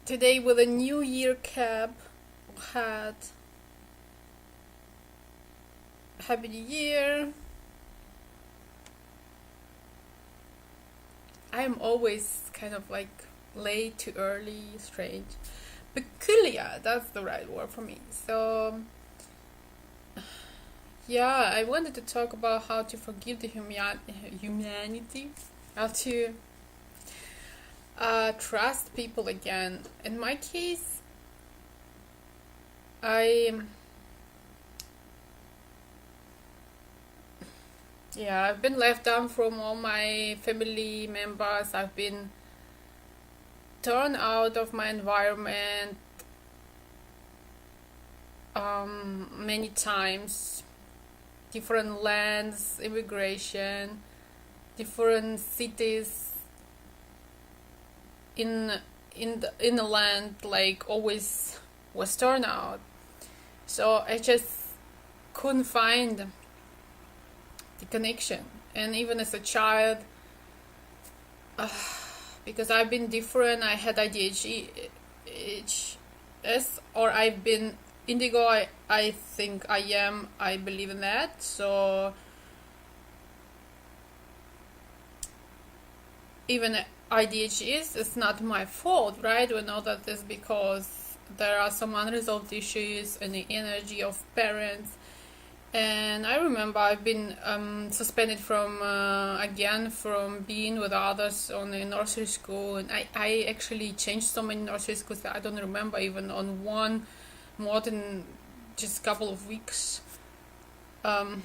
Today with a New Year cap had Happy New Year. I am always kind of like late to early, strange. Peculiar, that's the right word for me. So, yeah, I wanted to talk about how to forgive the humanity, how to trust people again. In my case, I yeah, I've been left down from all my family members. I've been torn out of my environment many times. Different lands, immigration, different cities in in the land, like always was torn out. So I just couldn't find the connection. And even as a child, uh, because I've been different, I had ADHD, or I've been indigo. I think I am. I believe in that. So even ADHD it's not my fault, right? We know that it's because there are some unresolved issues in the energy of parents. And I remember I've been suspended from again from being with others on a nursery school, and I actually changed so many nursery schools that I don't remember even on one more than just a couple of weeks. Um,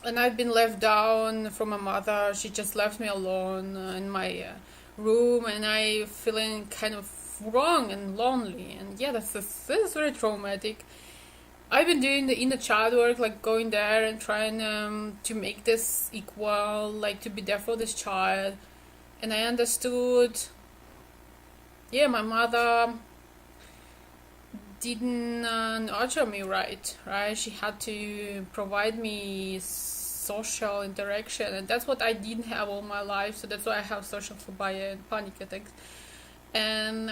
and I've been left down from my mother. She just left me alone in my room, and I feeling kind of wrong and lonely. And yeah, that's very traumatic. I've been doing the inner child work, like going there and trying to make this equal, like to be there for this child. And I understood, yeah, my mother didn't nurture me right? She had to provide me social interaction, and that's what I didn't have all my life. So that's why I have social phobia and panic attacks. And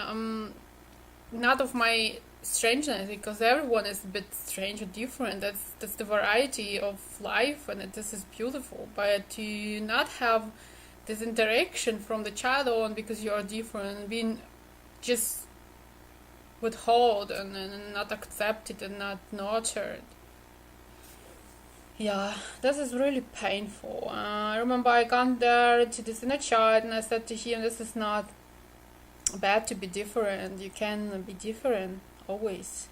not of my strangeness, because everyone is a bit strange or different. That's the variety of life, and this is beautiful. But to not have this interaction from the child on because you are different, being just withheld and not accepted and not nurtured. Yeah, this is really painful. I remember I got there to this inner child and I said to him, this is not bad to be different. You can be different always.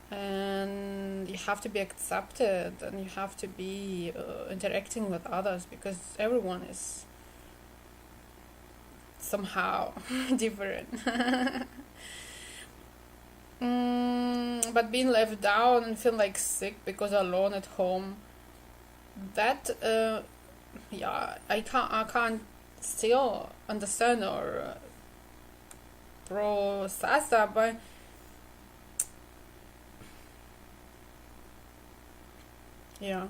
And you have to be accepted and you have to be interacting with others because everyone is somehow different. But being left down and feeling like sick because alone at home, that yeah, I can't still understand or process that. But yeah,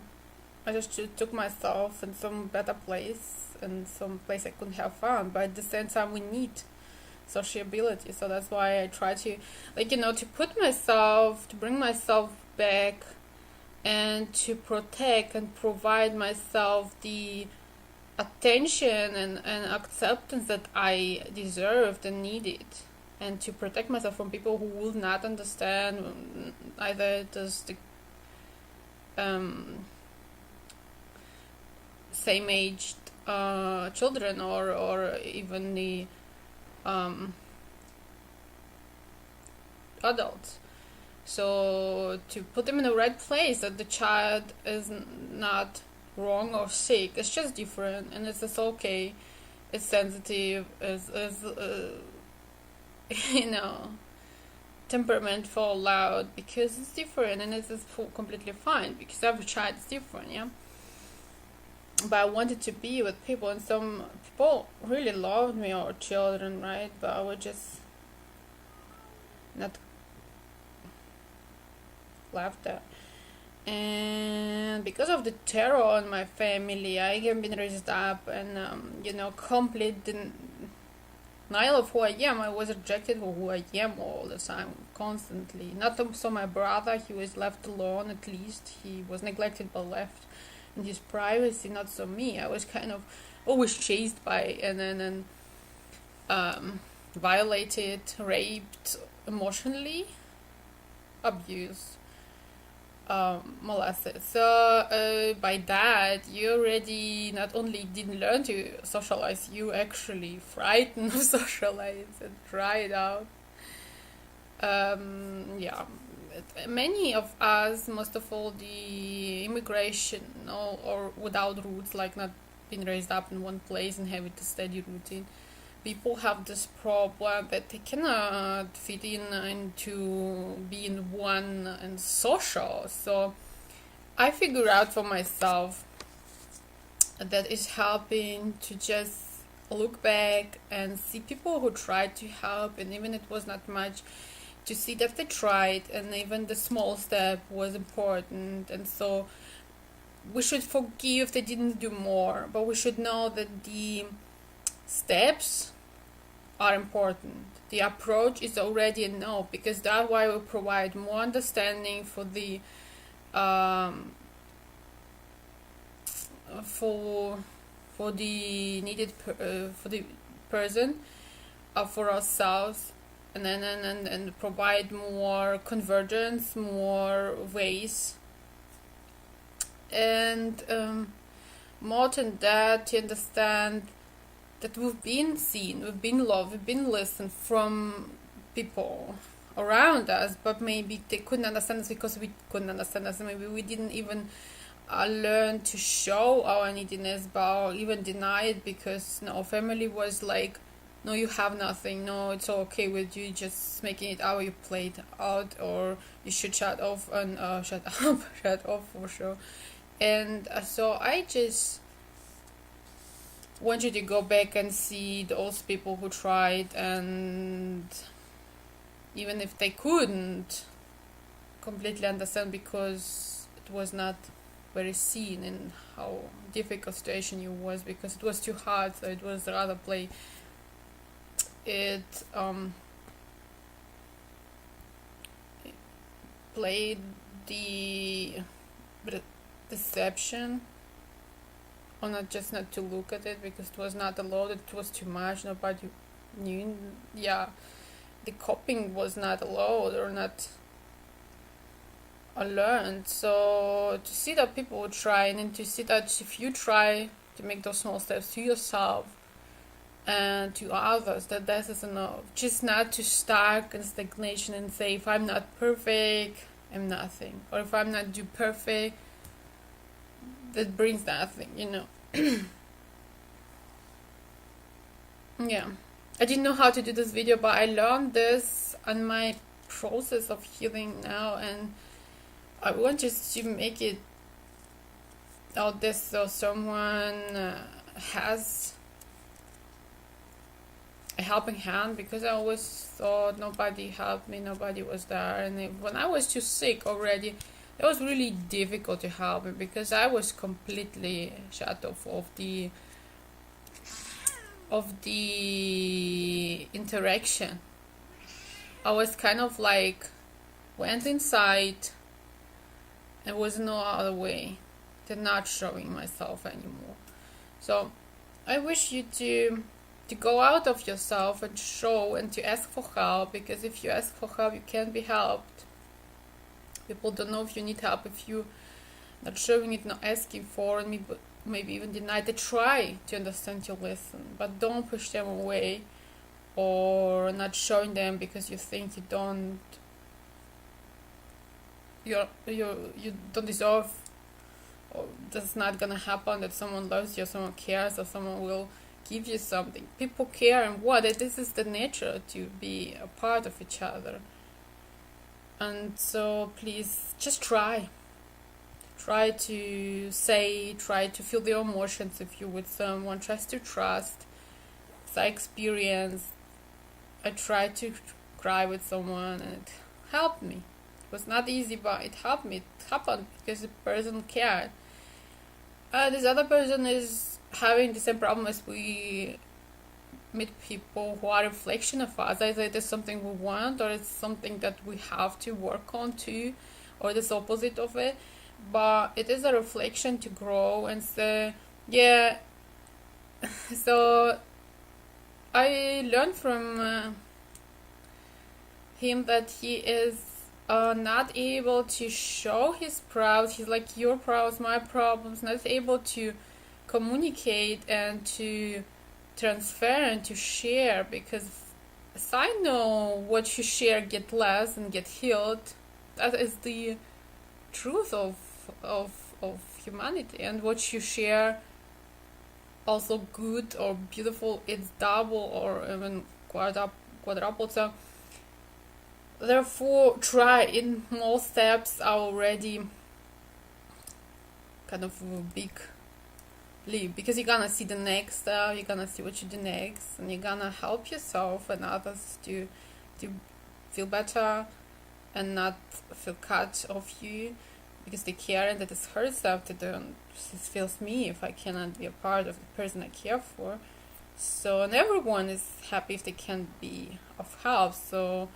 I just took myself in some better place and some place I couldn't have found. But at the same time, we need sociability, so that's why I try to, like, to put myself, to bring myself back, and to protect and provide myself the attention and acceptance that I deserved and needed, and to protect myself from people who will not understand, either just the same aged children or even the adults. So to put them in the right place, that the child is not wrong or sick, it's just different, and it's just okay. It's sensitive, is you know, temperamental, loud, because it's different, and it's completely fine because every child is different, yeah. But I wanted to be with people, and some people really loved me, or children, right? But I was just not left there. And because of the terror in my family, I have been raised up and complete I love who I am. I was rejected for who I am all the time, constantly. Not so my brother, he was left alone, at least. He was neglected but left in his privacy, not so me. I was kind of always chased by and violated, raped, emotionally abused, molested. So by that, you already not only didn't learn to socialize, you actually frightened of socialize and try it out. Yeah, many of us, most of all the immigration, or without roots, like not being raised up in one place and having a steady routine, people have this problem that they cannot fit in into being one and social. So I figure out for myself that is helping to just look back and see people who tried to help, and even it was not much, to see that they tried, and even the small step was important. And so we should forgive they didn't do more, but we should know that the steps are important. The approach is already a no, because that way we provide more understanding for the for the needed for the person, for ourselves, and then and provide more convergence, more ways, and more than that, to understand that we've been seen, we've been loved, we've been listened from people around us, but maybe they couldn't understand us because we couldn't understand us. Maybe we didn't even learn to show our neediness, or even deny it, because our family was like, no, you have nothing, no, it's all okay with you, just making it out, you played out, or you should shut off and shut up, shut off for sure. And so I just want you to go back and see those people who tried, and even if they couldn't completely understand because it was not very seen in how difficult situation you was, because it was too hard, so it was rather play it played the deception, or not, just not to look at it because it was not allowed, it was too much, nobody knew. Yeah, the coping was not allowed or not learned. So to see that people would try, and to see that if you try to make those small steps to yourself and to others, that is enough. Just not to stuck in stagnation and say, if I'm not perfect, I'm nothing, or if I'm not do perfect, that brings nothing, Yeah, I didn't know how to do this video, but I learned this on my process of healing now, and I want just to make it out there so someone has a helping hand, because I always thought nobody helped me, nobody was there. And when I was too sick already, it was really difficult to help me, because I was completely shut off of the interaction. I was kind of like went inside, and was no other way than not showing myself anymore. So I wish you to go out of yourself and show, and to ask for help, because if you ask for help, you can be helped. People don't know if you need help if you not showing it, not asking for, and maybe even deny. They try to understand your lesson, but don't push them away, or not showing them because you think you don't deserve, or that's not gonna happen, that someone loves you, or someone cares, or someone will give you something. People care, and this is the nature to be a part of each other. And so please just try to say, try to feel the emotions if you're with someone, try to trust. As I experienced, I tried to cry with someone, and it helped me. It was not easy, but it helped me. It happened because the person cared. This other person is having the same problem as we meet people who are a reflection of us. Either it is something we want, or it's something that we have to work on too, or the opposite of it. But it is a reflection to grow. And so, yeah, so I learned from him that he is not able to show his problems. He's like, your problems, my problems, not able to communicate and to transfer and to share, because as I know, what you share get less and get healed. That is the truth of humanity. And what you share, also good or beautiful, it's double or even quadruple. So therefore, try. In small steps are already kind of a big leap, because you're gonna see the next step, you're gonna see what you do next, and you're gonna help yourself and others to feel better and not feel cut off you, because they care, and that is hurt stuff that feels me if I cannot be a part of the person I care for. So, and everyone is happy if they can be of help. So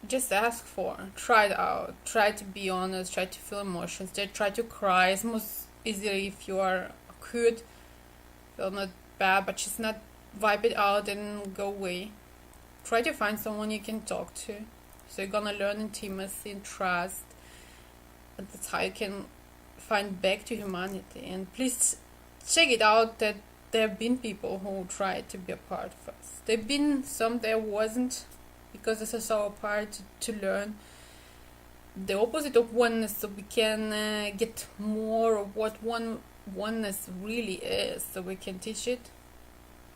just ask for, try it out, try to be honest, try to feel emotions, try to cry. It's most easily if you are good, feel not bad, but just not wipe it out and go away. Try to find someone you can talk to. So you're gonna learn intimacy and trust, and that's how you can find back to humanity. And please check it out, that there have been people who tried to be a part of us. There have been some there wasn't, because this is our part to learn the opposite of oneness, so we can get more of what oneness really is, so we can teach it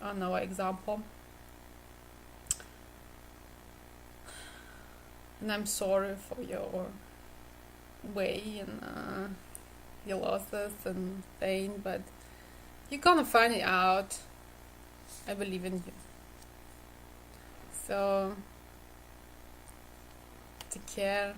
on our example. And I'm sorry for your way and your losses and pain, but you're gonna find it out. I believe in you. So take care.